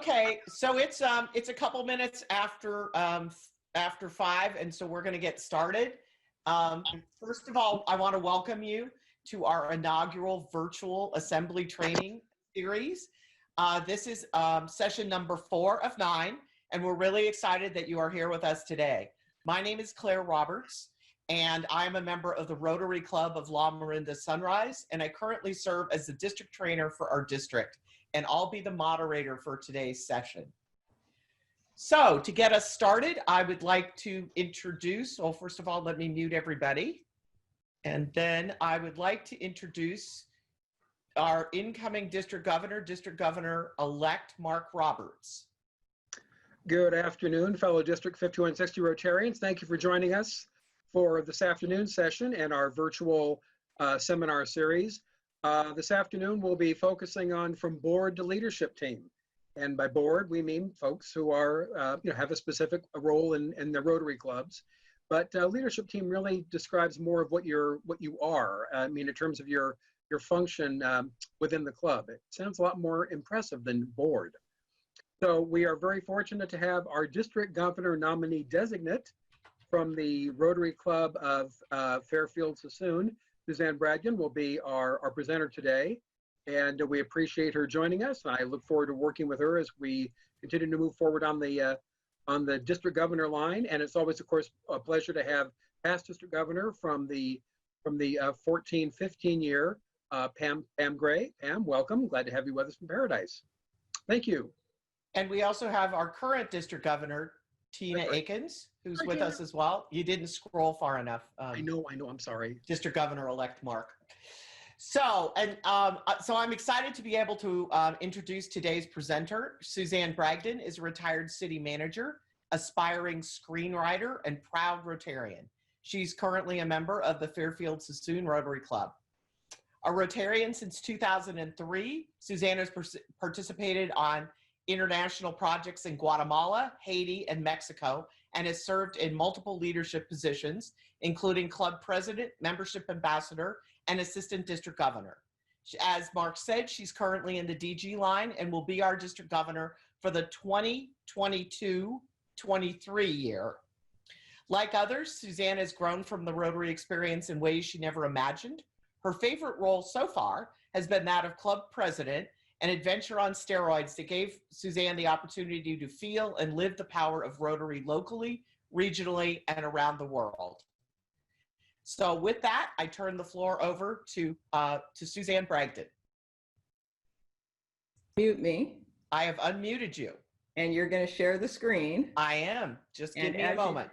Okay, so it's a couple minutes after 5, and so we're going to get started. First of all, I want to welcome you to our inaugural virtual assembly training series. This is session number 4 of 9, and we're really excited that you are here with us today. My name is Claire Roberts, and I'm a member of the Rotary Club of La Miranda Sunrise, and I currently serve as the district trainer for our district, and I'll be the moderator for today's session. So to get us started, I would like to introduce, well, first of all, let me mute everybody. And then I would like to introduce our incoming District Governor-elect Mark Roberts. Good afternoon, fellow District 5160 Rotarians. Thank you for joining us for this afternoon session and our virtual seminar series. This afternoon, we'll be focusing on from board to leadership team. And by board, we mean folks who are, have a specific role in the Rotary clubs. But leadership team really describes more of what you are. I mean, in terms of your function within the club. It sounds a lot more impressive than board. So we are very fortunate to have our district governor nominee designate from the Rotary Club of Fairfield-Suisun. Suzanne Bragdon will be our presenter today, and we appreciate her joining us. I look forward to working with her as we continue to move forward on the district governor line. And it's always, of course, a pleasure to have past district governor from the 14-15 year, Pam Gray. Pam, welcome. Glad to have you with us from Paradise. Thank you. And we also have our current district governor, Tina Akins, who's with us as well. You didn't scroll far enough. I know, I'm sorry. District Governor-elect Mark. So I'm excited to be able to introduce today's presenter. Suzanne Bragdon is a retired city manager, aspiring screenwriter, and proud Rotarian. She's currently a member of the Fairfield-Suisun Rotary Club. A Rotarian since 2003, Suzanne has participated on international projects in Guatemala, Haiti, and Mexico, and has served in multiple leadership positions, including club president, membership ambassador, and assistant district governor. As Mark said, she's currently in the DG line and will be our district governor for the 2022-23 year. Like others, Suzanne has grown from the Rotary experience in ways she never imagined. Her favorite role so far has been that of club president, an adventure on steroids that gave Suzanne the opportunity to feel and live the power of Rotary locally, regionally, and around the world. So with that, I turn the floor over to Suzanne Bragdon. Mute me. I have unmuted you. And you're going to share the screen. I am. Just give me a moment.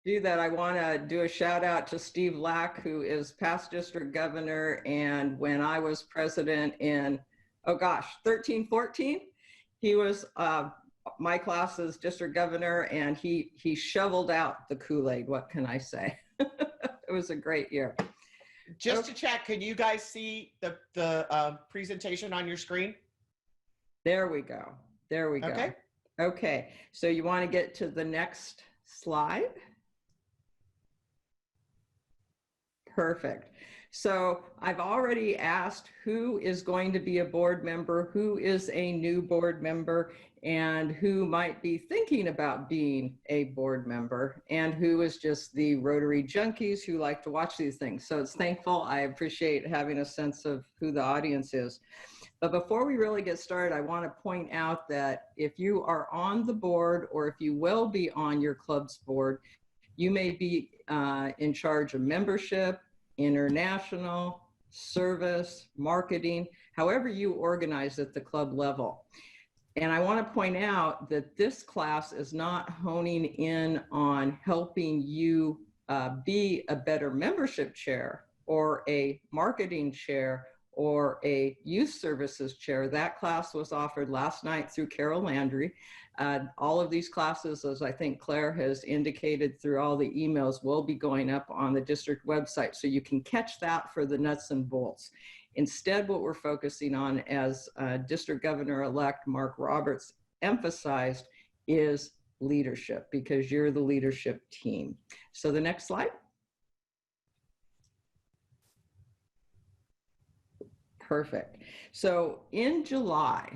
Do that. I want to do a shout out to Steve Lack, who is past district governor. And when I was president in, 13-14, he was my class's district governor, and he shoveled out the Kool-Aid. What can I say? It was a great year. Just to check, can you guys see the presentation on your screen? There we go. There we go. Okay. Okay. So you want to get to the next slide? Perfect. So I've already asked who is going to be a board member, who is a new board member, and who might be thinking about being a board member, and who is just the Rotary junkies who like to watch these things. So it's thankful. I appreciate having a sense of who the audience is. But before we really get started, I want to point out that if you are on the board, or if you will be on your club's board, you may be in charge of membership, international, service, marketing, however you organize at the club level. And I want to point out that this class is not honing in on helping you be a better membership chair or a marketing chair or a youth services chair. That class was offered last night through Carol Landry. All of these classes, as I think Claire has indicated through all the emails, will be going up on the district website, so you can catch that for the nuts and bolts. Instead, what we're focusing on, as District Governor-elect Mark Roberts emphasized, is leadership, because you're the leadership team. So the next slide. Perfect. So in July,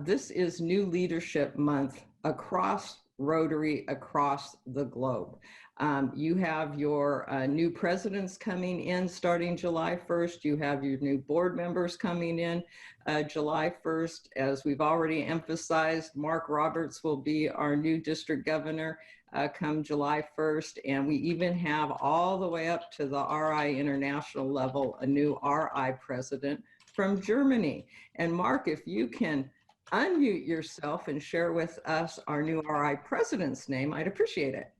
this is New Leadership Month across Rotary, across the globe. You have your new presidents coming in starting July 1st. You have your new board members coming in July 1st. As we've already emphasized, Mark Roberts will be our new district governor come July 1st. And we even have all the way up to the RI international level, a new RI president from Germany. And Mark, if you can unmute yourself and share with us our new RI president's name, I'd appreciate it.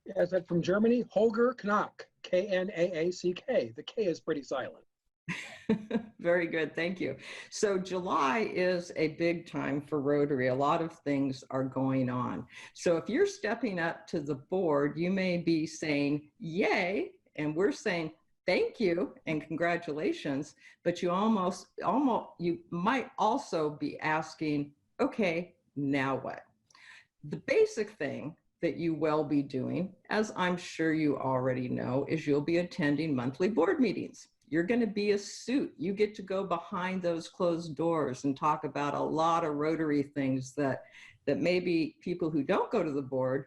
Yeah, is that from Germany? Holger Knack, K-N-A-A-C-K. The K is pretty silent. Very good, thank you. So July is a big time for Rotary. A lot of things are going on. So if you're stepping up to the board, you may be saying, yay, and we're saying, thank you and congratulations, but you might also be asking, okay, now what? The basic thing that you will be doing, as I'm sure you already know, is you'll be attending monthly board meetings. You're going to be a suit. You get to go behind those closed doors and talk about a lot of Rotary things that maybe people who don't go to the board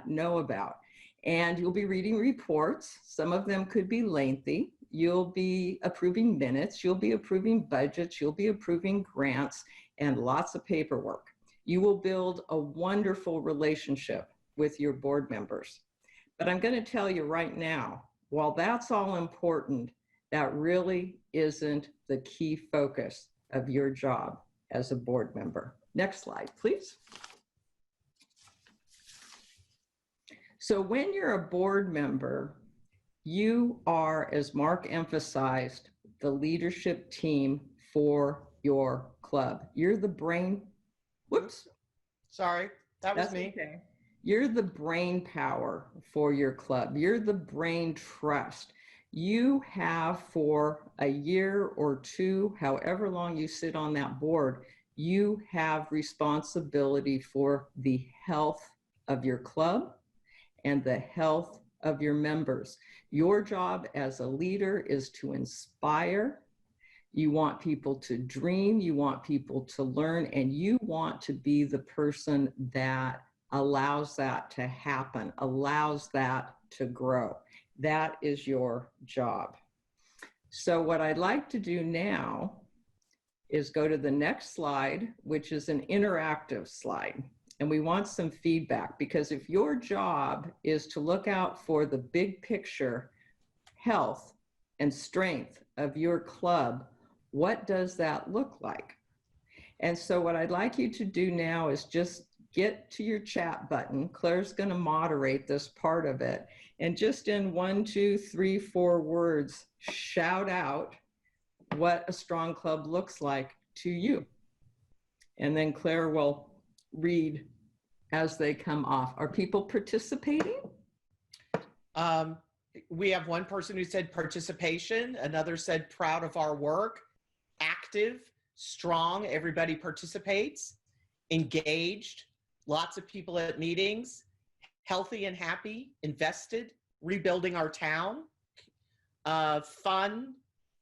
know about. And you'll be reading reports. Some of them could be lengthy. You'll be approving minutes. You'll be approving budgets. You'll be approving grants and lots of paperwork. You will build a wonderful relationship with your board members. But I'm going to tell you right now, while that's all important, that really isn't the key focus of your job as a board member. Next slide, please. So when you're a board member, you are, as Mark emphasized, the leadership team for your club. You're the brain, whoops. Sorry, that was me. Okay. You're the brain power for your club. You're the brain trust. You have for a year or two, however long you sit on that board, you have responsibility for the health of your club and the health of your members. Your job as a leader is to inspire. You want people to dream, you want people to learn, and you want to be the person that allows that to happen, allows that to grow. That is your job. So what I'd like to do now is go to the next slide, which is an interactive slide. And we want some feedback, because if your job is to look out for the big picture health and strength of your club, what does that look like? And so what I'd like you to do now is just get to your chat button. Claire's going to moderate this part of it. And just in 1, 2, 3, 4 words, shout out what a strong club looks like to you. And then Claire will read as they come off. Are people participating? We have one person who said participation, another said proud of our work, active, strong, everybody participates, engaged, lots of people at meetings, healthy and happy, invested, rebuilding our town, fun,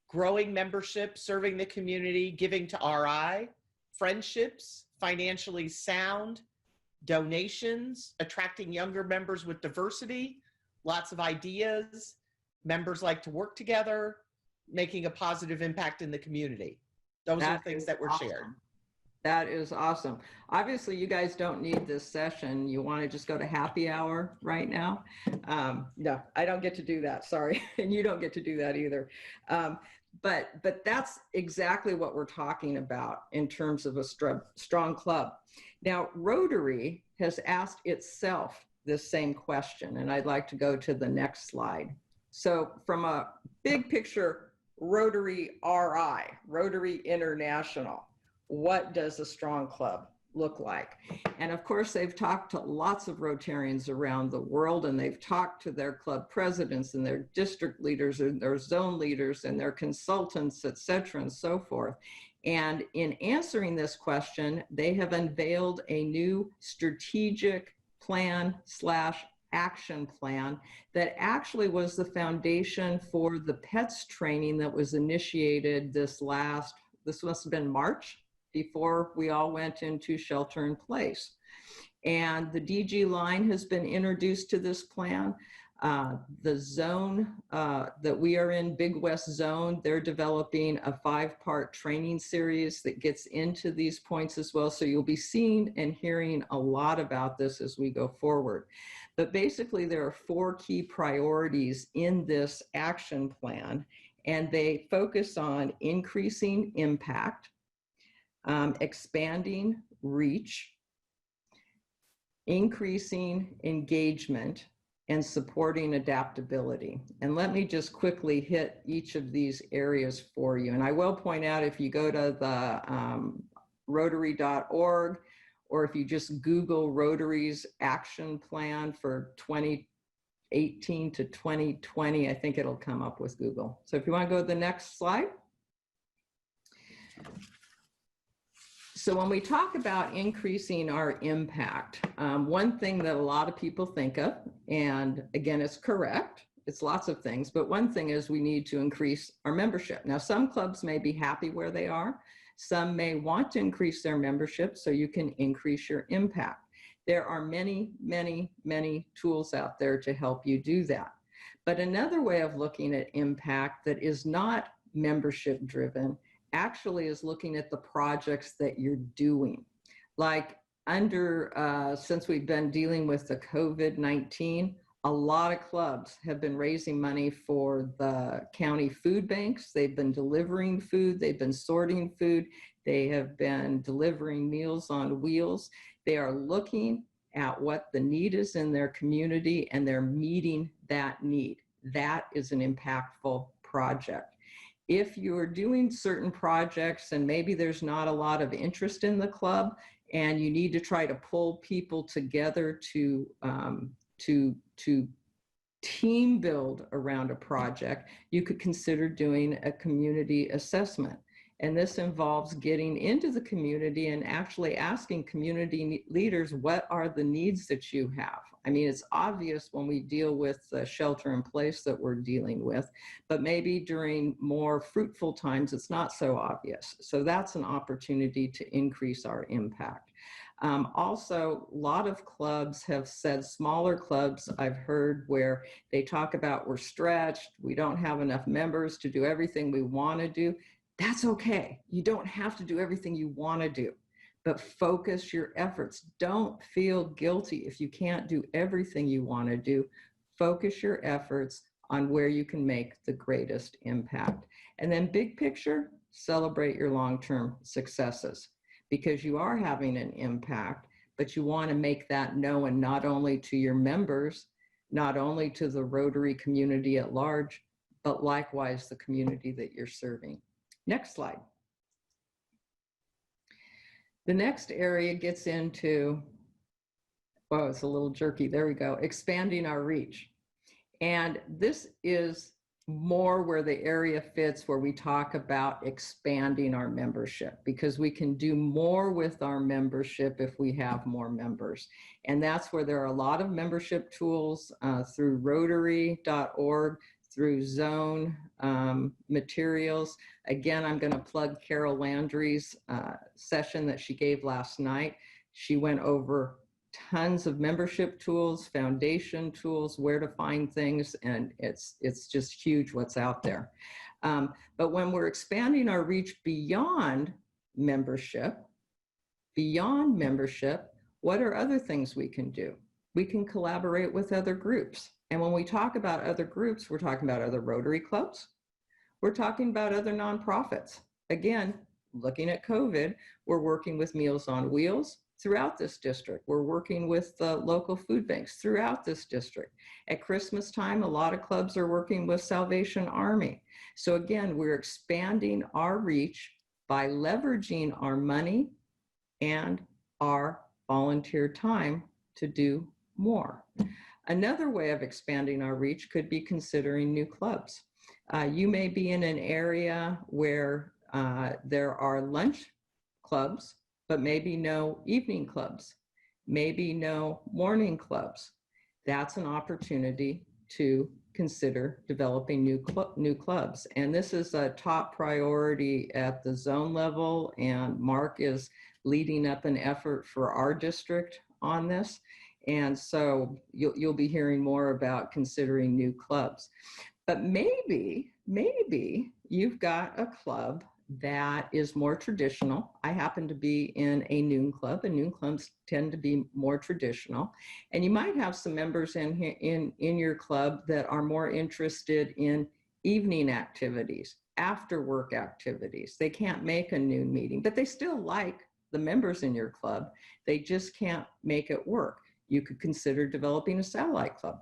growing membership, serving the community, giving to RI, friendships, financially sound, donations, attracting younger members with diversity, lots of ideas, members like to work together, making a positive impact in the community. Those are things that were shared. That is awesome. Obviously, you guys don't need this session. You want to just go to happy hour right now? No, I don't get to do that. Sorry. And you don't get to do that either. But that's exactly what we're talking about in terms of a strong club. Now, Rotary has asked itself this same question, and I'd like to go to the next slide. So from a big picture, Rotary RI, Rotary International, what does a strong club look like? And of course, they've talked to lots of Rotarians around the world, and they've talked to their club presidents and their district leaders and their zone leaders and their consultants, et cetera, and so forth. And in answering this question, they have unveiled a new strategic plan / action plan that actually was the foundation for the PETS training that was initiated this must have been March, before we all went into shelter in place. And the DG line has been introduced to this plan. The zone that we are in, Big West Zone, they're developing a 5-part training series that gets into these points as well. So you'll be seeing and hearing a lot about this as we go forward. But basically, there are 4 key priorities in this action plan, and they focus on increasing impact, expanding reach, increasing engagement, and supporting adaptability. And let me just quickly hit each of these areas for you. And I will point out, if you go to the Rotary.org, or if you just Google Rotary's action plan for 2018 to 2020, I think it'll come up with Google. So if you want to go to the next slide. So when we talk about increasing our impact, one thing that a lot of people think of, and again, it's correct, it's lots of things, but one thing is we need to increase our membership. Now, some clubs may be happy where they are. Some may want to increase their membership so you can increase your impact. There are many, many, many tools out there to help you do that. But another way of looking at impact that is not membership driven actually is looking at the projects that you're doing. Like since we've been dealing with the COVID-19, a lot of clubs have been raising money for the county food banks. They've been delivering food, they've been sorting food, they have been delivering Meals on Wheels. They are looking at what the need is in their community, and they're meeting that need. That is an impactful project. If you're doing certain projects and maybe there's not a lot of interest in the club, and you need to try to pull people together to team build around a project, you could consider doing a community assessment. And this involves getting into the community and actually asking community leaders, what are the needs that you have? I mean, it's obvious when we deal with the shelter in place that we're dealing with, but maybe during more fruitful times, it's not so obvious. So that's an opportunity to increase our impact. Also, a lot of clubs have said, smaller clubs I've heard, where they talk about we're stretched, we don't have enough members to do everything we want to do. That's okay. You don't have to do everything you want to do, but focus your efforts. Don't feel guilty if you can't do everything you want to do. Focus your efforts on where you can make the greatest impact. And then big picture, celebrate your long-term successes, because you are having an impact, but you want to make that known not only to your members, not only to the Rotary community at large, but likewise the community that you're serving. Next slide. The next area gets into, well, it's a little jerky, there we go, expanding our reach. And this is more where the area fits, where we talk about expanding our membership, because we can do more with our membership if we have more members. And that's where there are a lot of membership tools through Rotary.org, through Zone materials. Again, I'm going to plug Carol Landry's session that she gave last night. She went over tons of membership tools, foundation tools, where to find things, and it's just huge what's out there. But when we're expanding our reach beyond membership, what are other things we can do? We can collaborate with other groups. And when we talk about other groups, we're talking about other Rotary clubs. We're talking about other nonprofits. Again, looking at COVID, we're working with Meals on Wheels throughout this district. We're working with the local food banks throughout this district. At Christmas time, a lot of clubs are working with Salvation Army. So again, we're expanding our reach by leveraging our money and our volunteer time to do more. Another way of expanding our reach could be considering new clubs. You may be in an area where there are lunch clubs, but maybe no evening clubs, maybe no morning clubs. that's an opportunity to consider developing new clubs. And this is a top priority at the zone level, and Mark is leading up an effort for our district on this. And so you'll be hearing more about considering new clubs. But maybe you've got a club that is more traditional. I happen to be in a noon club, and noon clubs tend to be more traditional. And you might have some members in your club that are more interested in evening activities, after work activities. They can't make a noon meeting, but they still like the members in your club. They just can't make it work. You could consider developing a satellite club.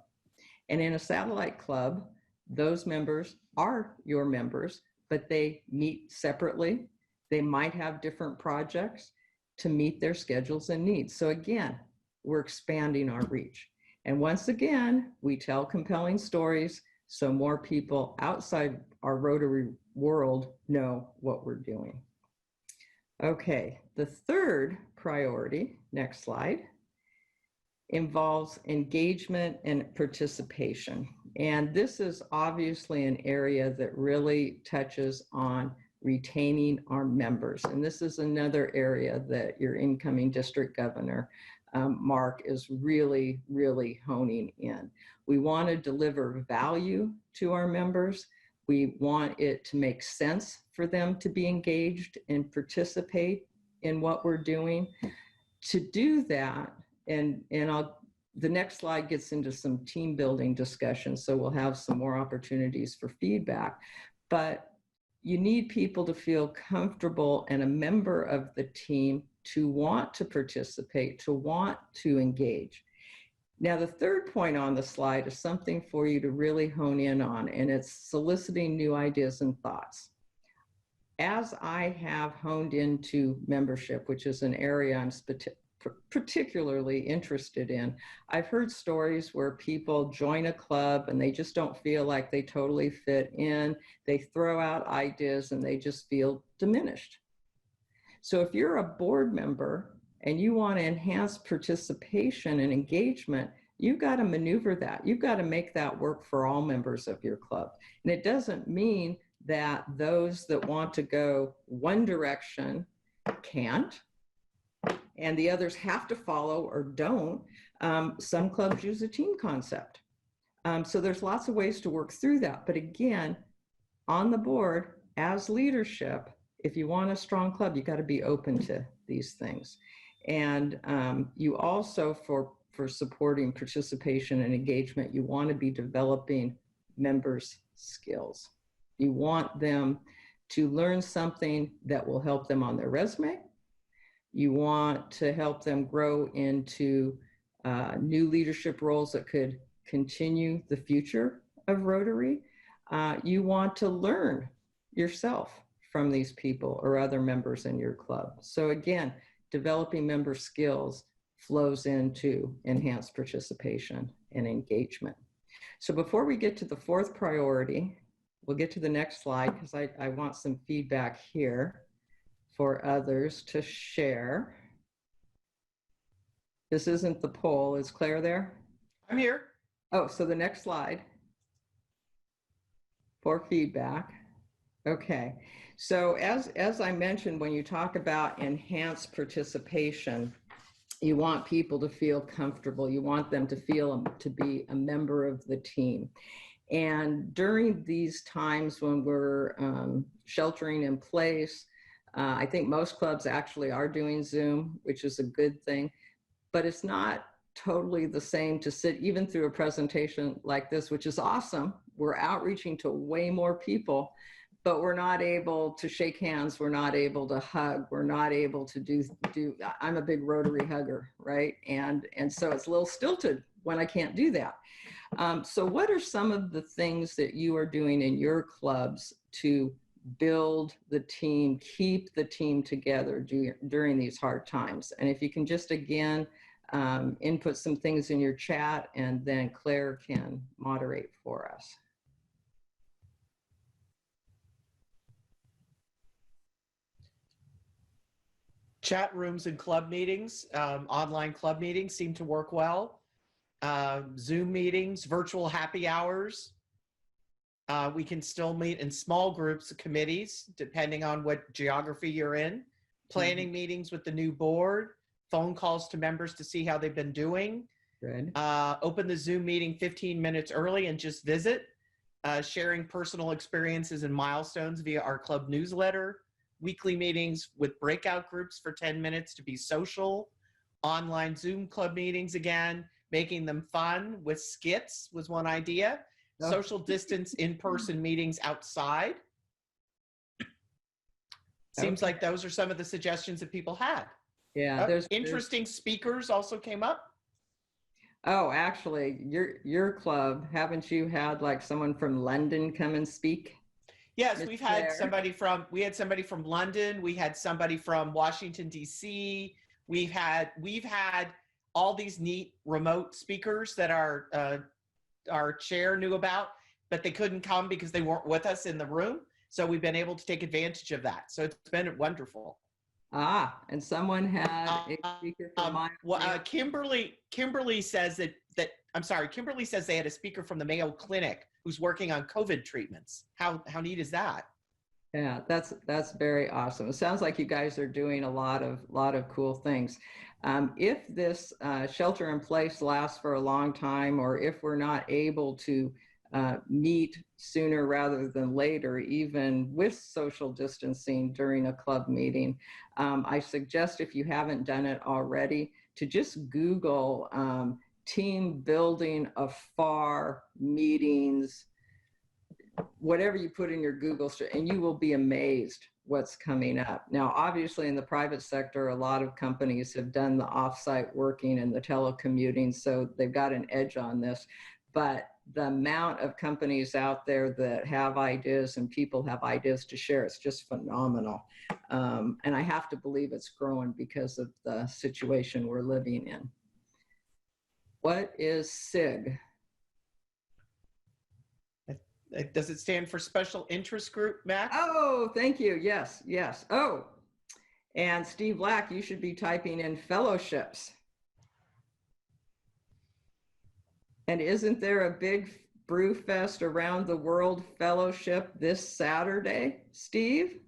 And in a satellite club, those members are your members, but they meet separately. They might have different projects to meet their schedules and needs. So again, we're expanding our reach. And once again, we tell compelling stories so more people outside our Rotary world know what we're doing. Okay, the third priority, next slide, involves engagement and participation. And this is obviously an area that really touches on retaining our members. And this is another area that your incoming district governor, Mark, is really, really honing in. We want to deliver value to our members. We want it to make sense for them to be engaged and participate in what we're doing. To do that, the next slide gets into some team building discussions, so we'll have some more opportunities for feedback. But you need people to feel comfortable and a member of the team to want to participate, to want to engage. Now, the third point on the slide is something for you to really hone in on, and it's soliciting new ideas and thoughts. As I have honed into membership, which is an area I'm particularly interested in, I've heard stories where people join a club and they just don't feel like they totally fit in. They throw out ideas and they just feel diminished. So if you're a board member and you want to enhance participation and engagement, you've got to maneuver that. You've got to make that work for all members of your club. And it doesn't mean that those that want to go one direction can't, and the others have to follow or don't. Some clubs use a team concept. So there's lots of ways to work through that. But again, on the board, as leadership, if you want a strong club, you got to be open to these things. And you also, for supporting participation and engagement, you want to be developing members' skills. You want them to learn something that will help them on their resume. You want to help them grow into new leadership roles that could continue the future of Rotary. You want to learn yourself from these people or other members in your club. So again, developing member skills flows into enhanced participation and engagement. So before we get to the fourth priority, we'll get to the next slide because I want some feedback here for others to share. This isn't the poll. Is Claire there? I'm here. Oh, so the next slide for feedback. Okay, so as I mentioned, when you talk about enhanced participation, you want people to feel comfortable. You want them to feel to be a member of the team. And during these times when we're sheltering in place, I think most clubs actually are doing Zoom, which is a good thing, but it's not totally the same to sit even through a presentation like this, which is awesome. We're outreaching to way more people, but we're not able to shake hands. We're not able to hug. We're not able to do I'm a big Rotary hugger, right? And so it's a little stilted when I can't do that. So what are some of the things that you are doing in your clubs to build the team, keep the team together during these hard times? And if you can just, again, input some things in your chat, and then Claire can moderate for us. Chat rooms and club meetings, online club meetings seem to work well. Zoom meetings, virtual happy hours. We can still meet in small groups of committees, depending on what geography you're in. Planning meetings with the new board, phone calls to members to see how they've been doing. Good. Open the Zoom meeting 15 minutes early and just visit. Sharing personal experiences and milestones via our club newsletter. Weekly meetings with breakout groups for 10 minutes to be social. Online Zoom club meetings again, making them fun with skits was one idea. Social distance in-person meetings outside. Seems like those are some of the suggestions that people had. Yeah, there's interesting speakers also came up. Oh, actually, your club, haven't you had like someone from London come and speak? Yes, we had somebody from London. We had somebody from Washington, D.C. We've had all these neat remote speakers that our chair knew about, but they couldn't come because they weren't with us in the room. So we've been able to take advantage of that. So it's been wonderful. And someone had a speaker from Kimberly says Kimberly says they had a speaker from the Mayo Clinic who's working on COVID treatments. How neat is that? Yeah, that's very awesome. It sounds like you guys are doing a lot of cool things. If this shelter in place lasts for a long time, or if we're not able to meet sooner rather than later, even with social distancing during a club meeting, I suggest, if you haven't done it already, to just Google team building afar meetings, whatever you put in your Google search, and you will be amazed what's coming up. Now, obviously in the private sector, a lot of companies have done the offsite working and the telecommuting, so they've got an edge on this. But the amount of companies out there that have ideas and people have ideas to share, it's just phenomenal. And I have to believe it's growing because of the situation we're living in. What is SIG? Does it stand for Special Interest Group, Mac? Oh, thank you. Yes, yes. Oh, and Steve Black, you should be typing in fellowships. And isn't there a big brew fest around the world fellowship this Saturday, Steve?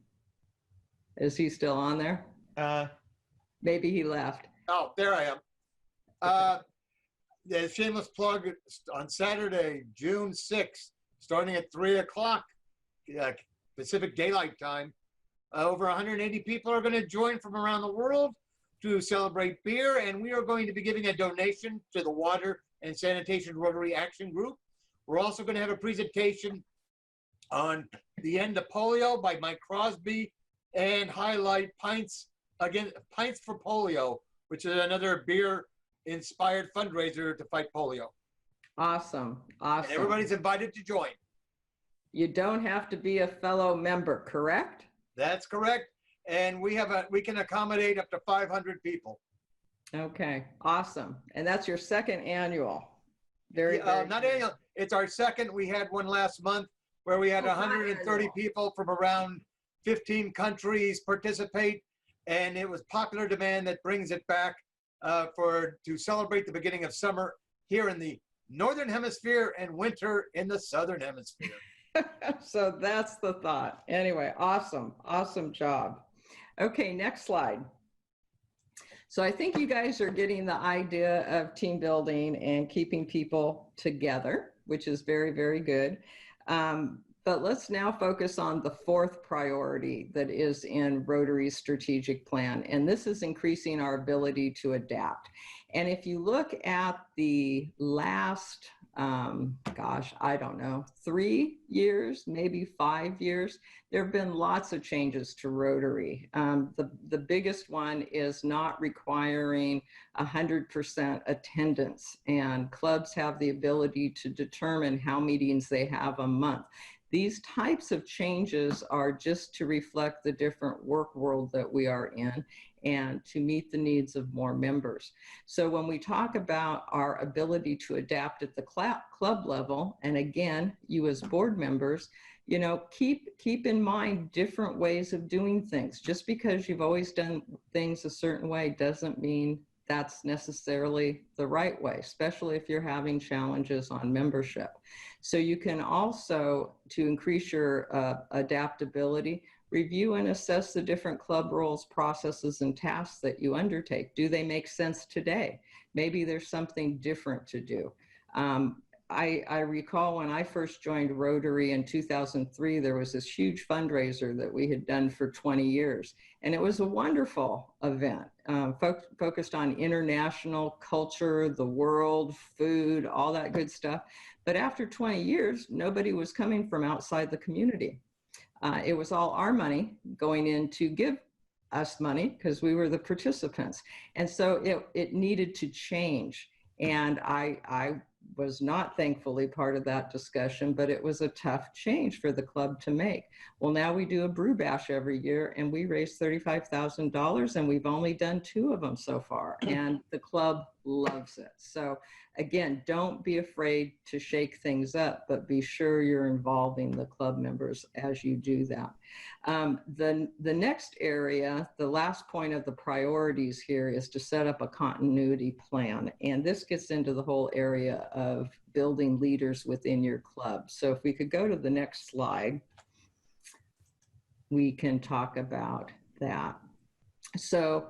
Is he still on there? Maybe he left. Oh, there I am. The shameless plug on Saturday, June 6th, starting at 3 o'clock Pacific Daylight Time. Over 180 people are going to join from around the world to celebrate beer, and we are going to be giving a donation to the Water and Sanitation Rotary Action Group. We're also going to have a presentation on the end of polio by Mike Crosby, and highlight Pints for Polio, which is another beer-inspired fundraiser to fight polio. Awesome, awesome. And everybody's invited to join. You don't have to be a fellow member, correct? That's correct. And we can accommodate up to 500 people. Okay, awesome. And that's your second annual. Very not annual. It's our second. We had one last month where we had 130 people from around 15 countries participate, and it was popular demand that brings it back to celebrate the beginning of summer here in the Northern Hemisphere and winter in the Southern Hemisphere. So that's the thought. Anyway, awesome, awesome job. Okay, next slide. So I think you guys are getting the idea of team building and keeping people together, which is very, very good. But let's now focus on the fourth priority that is in Rotary's strategic plan, and this is increasing our ability to adapt. And if you look at the last, I don't know, 3 years, maybe 5 years, there have been lots of changes to Rotary. The biggest one is not requiring 100% attendance, and clubs have the ability to determine how meetings they have a month. These types of changes are just to reflect the different work world that we are in and to meet the needs of more members. So when we talk about our ability to adapt at the club level, and again, you as board members, you know, keep in mind different ways of doing things. Just because you've always done things a certain way doesn't mean that's necessarily the right way, especially if you're having challenges on membership. So you can also, to increase your adaptability, review and assess the different club roles, processes, and tasks that you undertake. Do they make sense today? Maybe there's something different to do. I recall when I first joined Rotary in 2003, there was this huge fundraiser that we had done for 20 years. And it was a wonderful event, focused on international culture, the world, food, all that good stuff. But after 20 years, nobody was coming from outside the community. It was all our money going in to give us money because we were the participants. And so it needed to change. And I was not thankfully part of that discussion, but it was a tough change for the club to make. Well, now we do a brew bash every year and we raise $35,000 and we've only done 2 of them so far and the club loves it. So again, don't be afraid to shake things up, but be sure you're involving the club members as you do that. The next area, the last point of the priorities here is to set up a continuity plan. And this gets into the whole area of building leaders within your club. So if we could go to the next slide, we can talk about that. So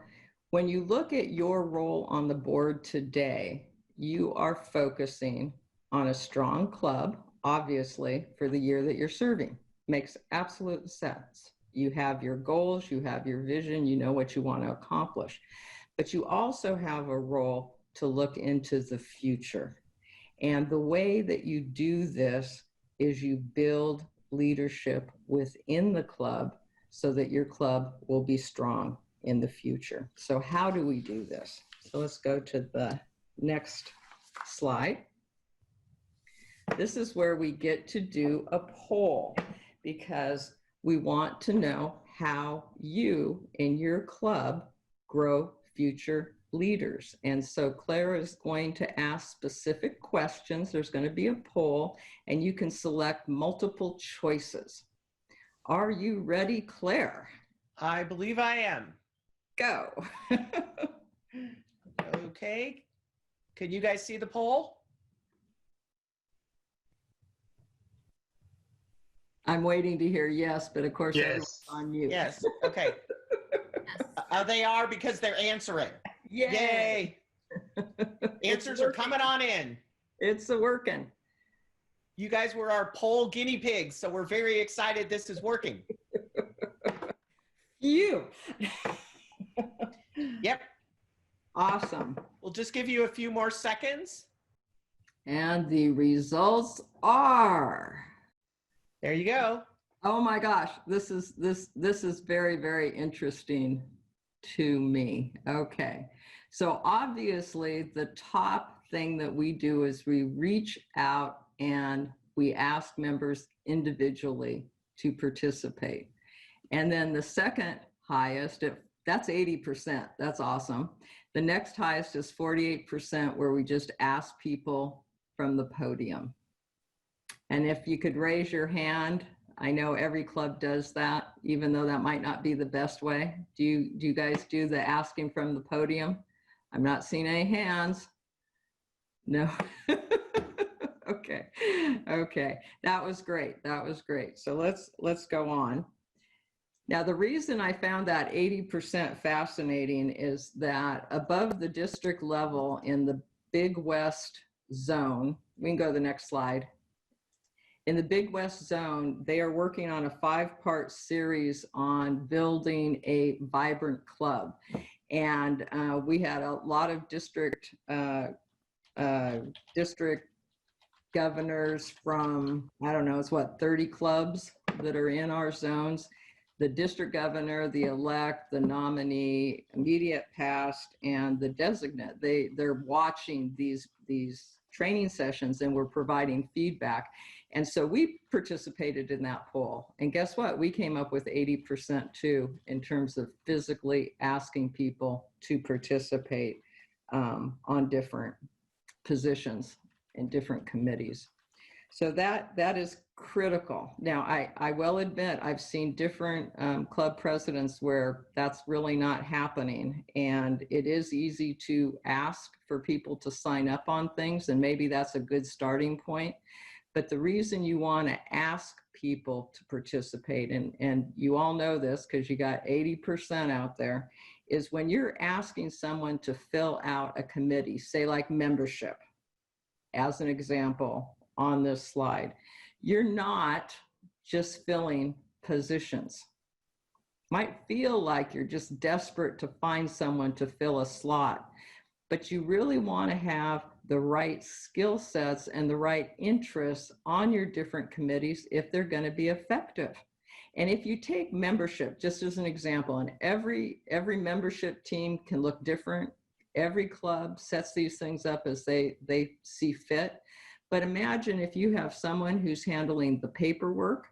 when you look at your role on the board today, you are focusing on a strong club, obviously, for the year that you're serving. Makes absolute sense. You have your goals, you have your vision, you know what you want to accomplish. But you also have a role to look into the future. And the way that you do this is you build leadership within the club so that your club will be strong in the future. So how do we do this? So let's go to the next slide. This is where we get to do a poll because we want to know how you and your club grow future leaders. And so Claire is going to ask specific questions. There's going to be a poll and you can select multiple choices. Are you ready, Claire? I believe I am. Go. Okay. Can you guys see the poll? I'm waiting to hear yes, but of course Yes. everyone's on mute. Yes. Okay. They are because they're answering. Yay! Answers are coming on in. It's working. You guys were our poll guinea pigs, so we're very excited this is working. You. Yep. Awesome. We'll just give you a few more seconds. And the results are. There you go. Oh my gosh, this is very, very interesting to me. Okay. So obviously the top thing that we do is we reach out and we ask members individually to participate. And then the second highest, that's 80%. That's awesome. The next highest is 48%, where we just ask people from the podium. And if you could raise your hand, I know every club does that, even though that might not be the best way. Do you guys do the asking from the podium? I'm not seeing any hands. No. Okay. That was great. So let's go on. Now, the reason I found that 80% fascinating is that above the district level in the Big West zone, we can go to the next slide. In the Big West zone, they are working on a 5-part series on building a vibrant club. And we had a lot of district governors from, I don't know, it's what, 30 clubs that are in our zones. The district governor, the elect, the nominee, immediate past, and the designate. They're watching these training sessions and we're providing feedback. And so we participated in that poll. And guess what? We came up with 80% too, in terms of physically asking people to participate on different positions in different committees. So that is critical. Now, I will admit I've seen different club presidents where that's really not happening. And it is easy to ask for people to sign up on things, and maybe that's a good starting point. But the reason you want to ask people to participate, and you all know this because you got 80% out there, is when you're asking someone to fill out a committee, say like membership, as an example on this slide, you're not just filling positions. Might feel like you're just desperate to find someone to fill a slot, but you really want to have the right skill sets and the right interests on your different committees if they're going to be effective. And if you take membership, just as an example, and every membership team can look different. Every club sets these things up as they see fit. But imagine if you have someone who's handling the paperwork,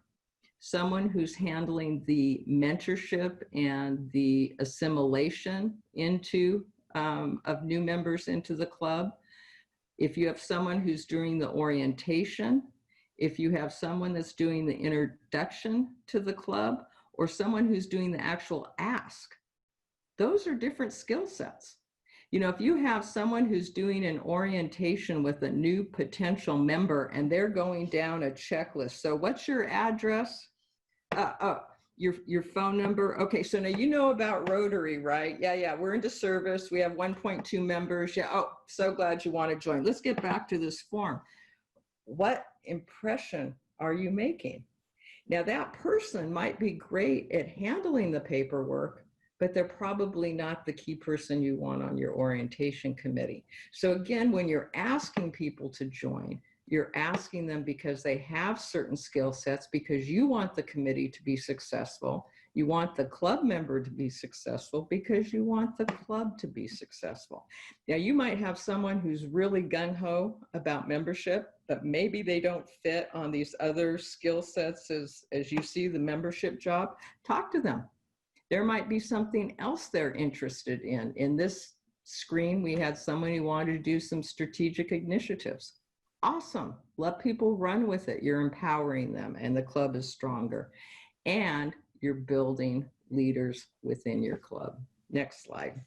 someone who's handling the mentorship and the assimilation into of new members into the club. If you have someone who's doing the orientation, if you have someone that's doing the introduction to the club, or someone who's doing the actual ask, those are different skill sets. You know, if you have someone who's doing an orientation with a new potential member and they're going down a checklist. So what's your address? Your phone number. Okay, so now you know about Rotary, right? Yeah, we're into service. We have 1.2 members. Yeah, oh, so glad you want to join. Let's get back to this form. What impression are you making? Now that person might be great at handling the paperwork, but they're probably not the key person you want on your orientation committee. So again, when you're asking people to join, you're asking them because they have certain skill sets, because you want the committee to be successful. You want the club member to be successful because you want the club to be successful. Now, you might have someone who's really gung-ho about membership, but maybe they don't fit on these other skill sets as you see the membership job. Talk to them. There might be something else they're interested in. In this screen, we had someone who wanted to do some strategic initiatives. Awesome. Let people run with it. You're empowering them, and the club is stronger. And you're building leaders within your club. Next slide.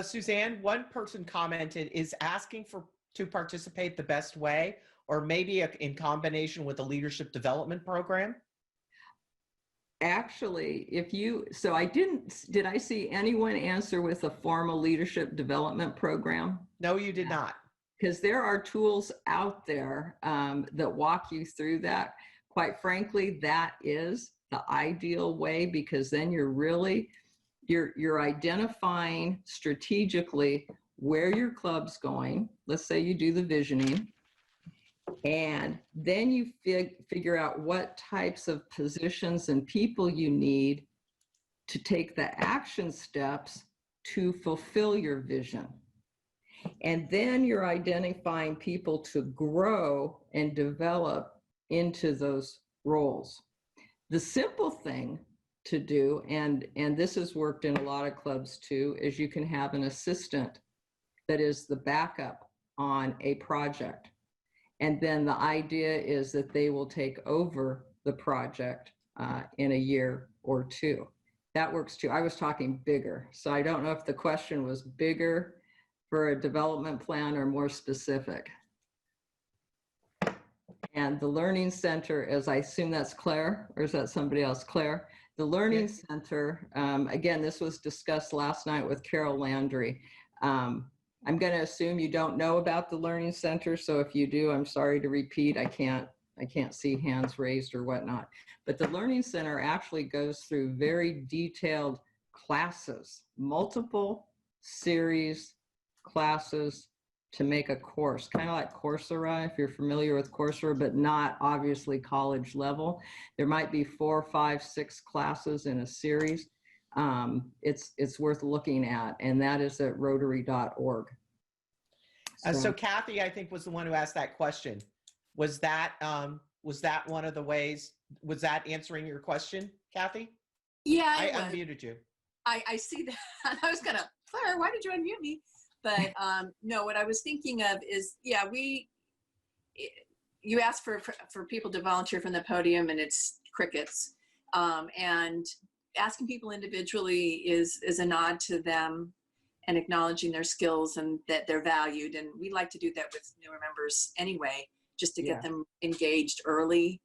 Suzanne, one person commented, is asking to participate the best way, or maybe in combination with a leadership development program? Actually, did I see anyone answer with a formal leadership development program? No, you did not. Because there are tools out there that walk you through that. Quite frankly, that is the ideal way, because then you're identifying strategically where your club's going. Let's say you do the visioning, and then you figure out what types of positions and people you need to take the action steps to fulfill your vision. And then you're identifying people to grow and develop into those roles. The simple thing to do, and this has worked in a lot of clubs too, is you can have an assistant that is the backup on a project. And then the idea is that they will take over the project in a year or two. That works too. I was talking bigger. So I don't know if the question was bigger for a development plan or more specific. And the Learning Center, as I assume that's Claire, or is that somebody else? Claire. The Learning Center, again, this was discussed last night with Carol Landry. I'm going to assume you don't know about the Learning Center. So if you do, I'm sorry to repeat, I can't see hands raised or whatnot. But the Learning Center actually goes through very detailed classes, multiple series classes to make a course, kind of like Coursera, if you're familiar with Coursera, but not obviously college level. There might be 4, 5, 6 classes in a series. It's worth looking at, and that is at rotary.org. So Kathy, I think, was the one who asked that question. Was that one of the ways? Was that answering your question, Kathy? Yeah, I unmuted you. I see that. I was gonna, Claire, why did you unmute me? But no, what I was thinking of is, yeah, you asked for people to volunteer from the podium, and it's crickets. And asking people individually is a nod to them and acknowledging their skills and that they're valued. And we like to do that with newer members anyway, just to get them engaged early.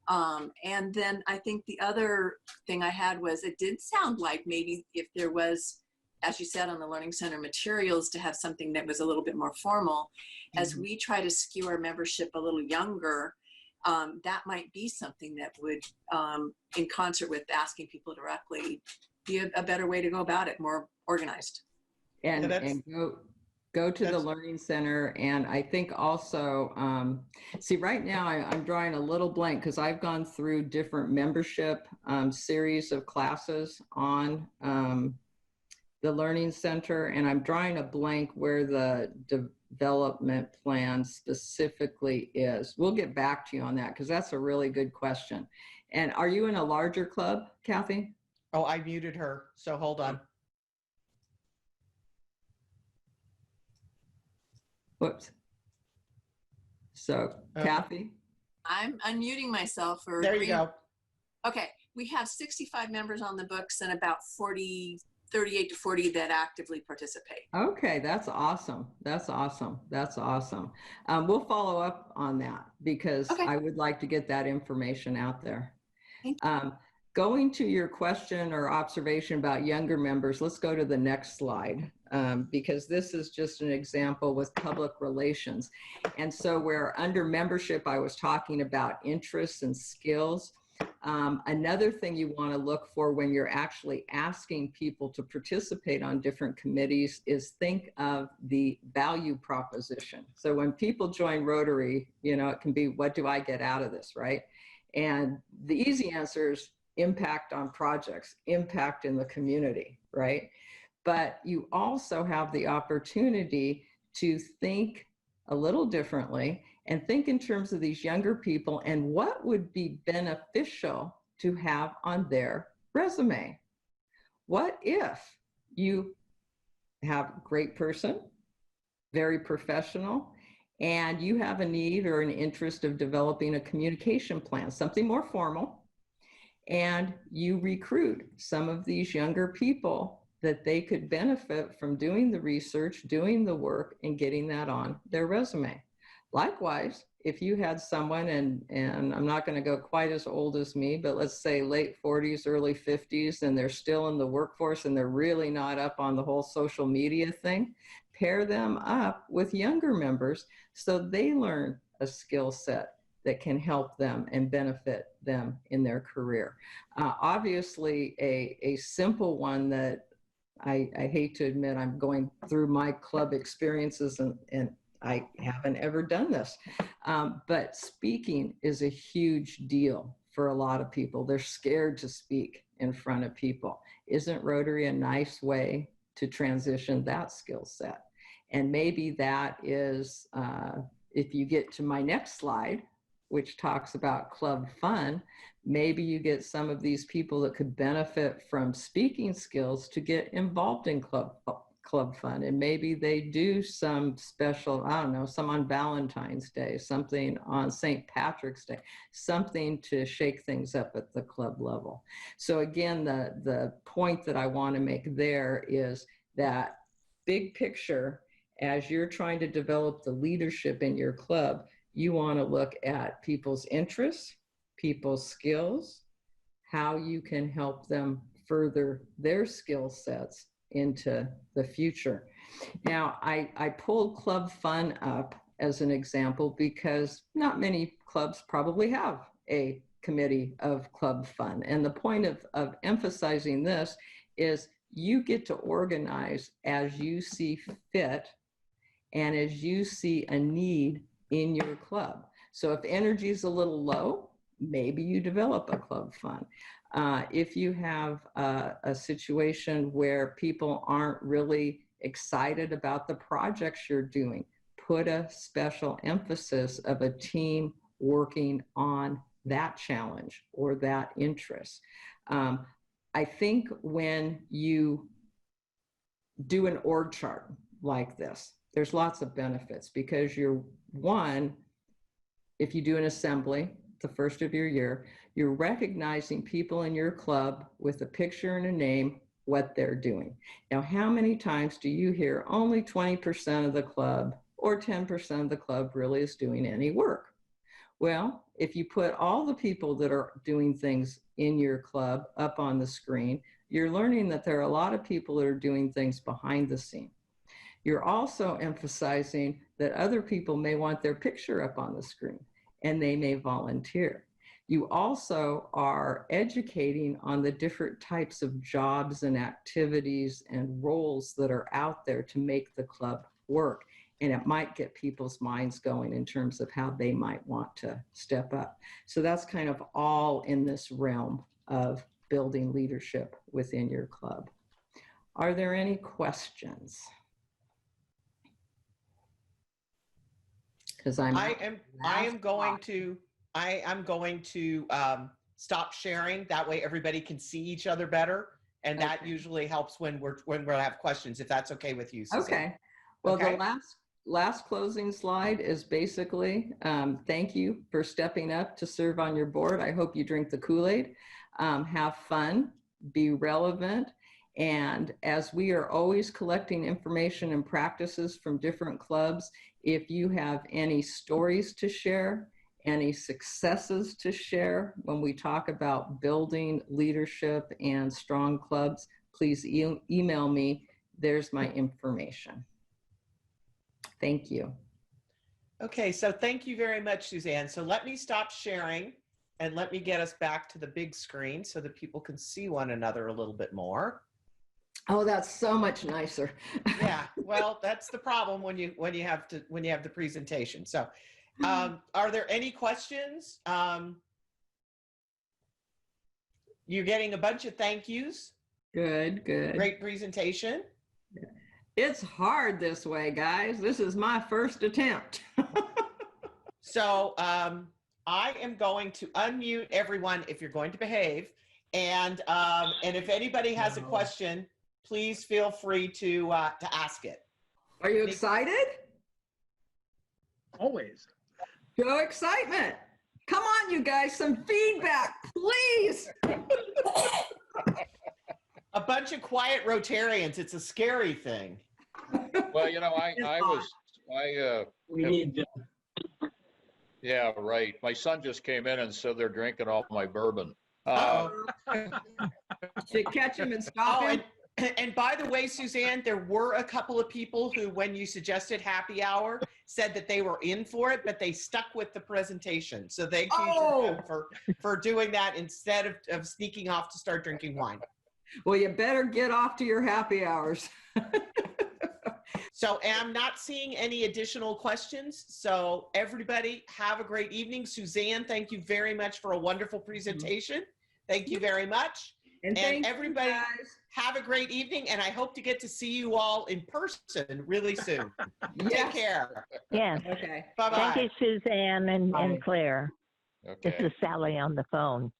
And then I think the other thing I had was, it did sound like maybe if there was, as you said, on the Learning Center materials, to have something that was a little bit more formal, as we try to skew our membership a little younger, that might be something that would, in concert with asking people directly, be a better way to go about it, more organized. And go to the Learning Center. And I think also, see, right now I'm drawing a little blank because I've gone through different membership series of classes on the Learning Center, and I'm drawing a blank where the development plan specifically is. We'll get back to you on that because that's a really good question. And are you in a larger club, Kathy? Oh, I muted her, so hold on. Whoops. So, Kathy? I'm unmuting myself. There you go. Okay, we have 65 members on the books and about 38 to 40 that actively participate. Okay, that's awesome. That's awesome. That's awesome. We'll follow up on that because I would like to get that information out there. Going to your question or observation about younger members, let's go to the next slide because this is just an example with public relations. And so where under membership, I was talking about interests and skills. Another thing you want to look for when you're actually asking people to participate on different committees is think of the value proposition. So when people join Rotary, you know, it can be, what do I get out of this, right? And the easy answer is impact on projects, impact in the community, right? But you also have the opportunity to think a little differently and think in terms of these younger people and what would be beneficial to have on their resume. What if you have a great person, very professional, and you have a need or an interest of developing a communication plan, something more formal, and you recruit some of these younger people that they could benefit from doing the research, doing the work, and getting that on their resume. Likewise, if you had someone, and I'm not going to go quite as old as me, but let's say late 40s, early 50s, and they're still in the workforce and they're really not up on the whole social media thing, pair them up with younger members so they learn a skill set that can help them and benefit them in their career. Obviously, a simple one that I hate to admit, I'm going through my club experiences and I haven't ever done this, but speaking is a huge deal for a lot of people. They're scared to speak in front of people. Isn't Rotary a nice way to transition that skill set? And maybe that is, if you get to my next slide, which talks about club fun, maybe you get some of these people that could benefit from speaking skills to get involved in club fun. And maybe they do some special, I don't know, some on Valentine's Day, something on St. Patrick's Day, something to shake things up at the club level. So again, the point that I want to make there is that big picture, as you're trying to develop the leadership in your club, you want to look at people's interests, people's skills, how you can help them further their skill sets into the future. Now, I pulled Club Fun up as an example because not many clubs probably have a committee of Club Fun. And the point of emphasizing this is you get to organize as you see fit and as you see a need in your club. So if energy is a little low, maybe you develop a Club Fun. If you have a situation where people aren't really excited about the projects you're doing, put a special emphasis of a team working on that challenge or that interest. I think when you do an org chart like this, there's lots of benefits because you're, one, if you do an assembly, the first of your year, you're recognizing people in your club with a picture and a name, what they're doing. Now, how many times do you hear only 20% of the club or 10% of the club really is doing any work? Well, if you put all the people that are doing things in your club up on the screen, you're learning that there are a lot of people that are doing things behind the scene. You're also emphasizing that other people may want their picture up on the screen and they may volunteer. You also are educating on the different types of jobs and activities and roles that are out there to make the club work. And it might get people's minds going in terms of how they might want to step up. So that's kind of all in this realm of building leadership within your club. Are there any questions? Because I'm going to stop sharing. That way everybody can see each other better. And that usually helps when we have questions, if that's okay with you, Suzanne. Okay. Well, okay. The last closing slide is basically, thank you for stepping up to serve on your board. I hope you drink the Kool-Aid, have fun, be relevant. And as we are always collecting information and practices from different clubs, if you have any stories to share, any successes to share when we talk about building leadership and strong clubs, please email me. There's my information. Thank you. Okay, so thank you very much, Suzanne. So let me stop sharing and let me get us back to the big screen so that people can see one another a little bit more. Oh, that's so much nicer. Yeah, well, that's the problem when you have the presentation. So, are there any questions? You're getting a bunch of thank yous. Good, good. Great presentation. It's hard this way, guys. This is my first attempt. So, I am going to unmute everyone if you're going to behave, and if anybody has a question, please feel free to ask it. Are you excited? Always. Show excitement. Come on, you guys, some feedback, please. A bunch of quiet Rotarians. It's a scary thing. Well, you know, yeah, right. My son just came in and said they're drinking all my bourbon. Should catch him and stop him. And by the way, Suzanne, there were a couple of people who, when you suggested happy hour, said that they were in for it, but they stuck with the presentation. So thank you for doing that instead of sneaking off to start drinking wine. Well, you better get off to your happy hours. So I'm not seeing any additional questions. So everybody have a great evening. Suzanne, thank you very much for a wonderful presentation. Thank you very much. And everybody have a great evening, and I hope to get to see you all in person really soon. Take care. Yes. Okay. Bye-bye. Thank you, Suzanne and Claire. Okay. This is Sally on the phone.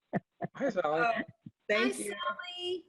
Hi, Sally. Thank Hi, you. Sally.